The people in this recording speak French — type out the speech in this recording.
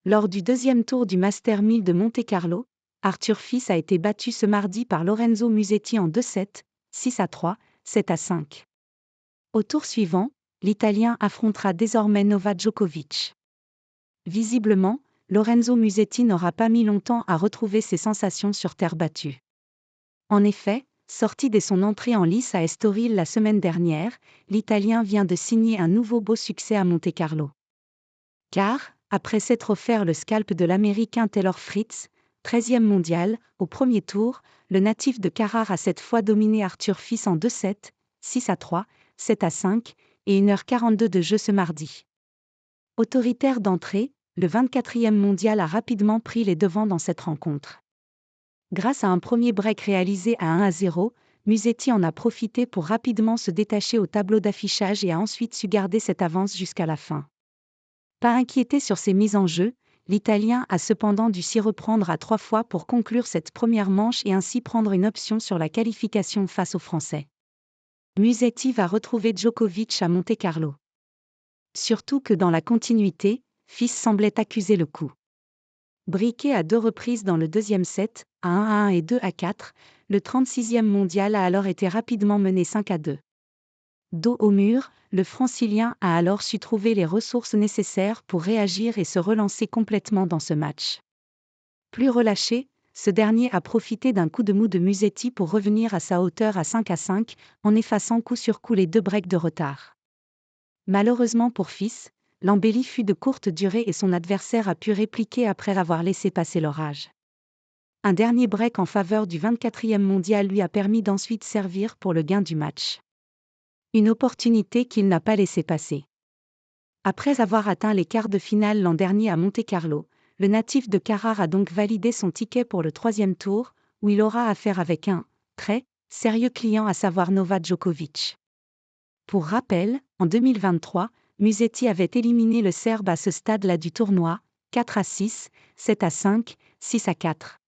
Lors du deuxième tour du Master 1000 de Monte-Carlo, Arthur Fils a été battu ce mardi par Lorenzo Musetti en 2-7, 6-3, 7-5. Au tour suivant, l'Italien affrontera désormais Novak Djokovic. Visiblement, Lorenzo Musetti n'aura pas mis longtemps à retrouver ses sensations sur terre battue. En effet, sorti dès son entrée en lice à Estoril la semaine dernière, l'Italien vient de signer un nouveau beau succès à Monte-Carlo. Car, après s'être offert le scalp de l'Américain Taylor Fritz, 13e mondial, au premier tour, le natif de Carrare a cette fois dominé Arthur Fils en 2-7, 6-3, 7-5, et 1h42 de jeu ce mardi. Autoritaire d'entrée, le 24e mondial a rapidement pris les devants dans cette rencontre. Grâce à un premier break réalisé à 1-0, Musetti en a profité pour rapidement se détacher au tableau d'affichage et a ensuite su garder cette avance jusqu'à la fin. Pas inquiété sur ses mises en jeu, l'Italien a cependant dû s'y reprendre à 3 fois pour conclure cette première manche et ainsi prendre une option sur la qualification face aux Français. Musetti va retrouver Djokovic à Monte-Carlo. Surtout que dans la continuité, Fils semblait accuser le coup. Briqué à 2 reprises dans le deuxième set, à 1-1 et 2-4, le 36e mondial a alors été rapidement mené 5-2. Dos au mur, le Francilien a alors su trouver les ressources nécessaires pour réagir et se relancer complètement dans ce match. Plus relâché, ce dernier a profité d'un coup de mou de Musetti pour revenir à sa hauteur à 5-5, en effaçant coup sur coup les 2 breaks de retard. Malheureusement pour Fils, l'embellie fut de courte durée et son adversaire a pu répliquer après avoir laissé passer l'orage. Un dernier break en faveur du 24e mondial lui a permis d'ensuite servir pour le gain du match. Une opportunité qu'il n'a pas laissé passer. Après avoir atteint les quarts de finale l'an dernier à Monte-Carlo, le natif de Carrare a donc validé son ticket pour le 3e tour, où il aura affaire avec un très sérieux client, à savoir Novak Djokovic. Pour rappel, en 2023, Musetti avait éliminé le Serbe à ce stade-là du tournoi, 4-6, 7-5, 6-4.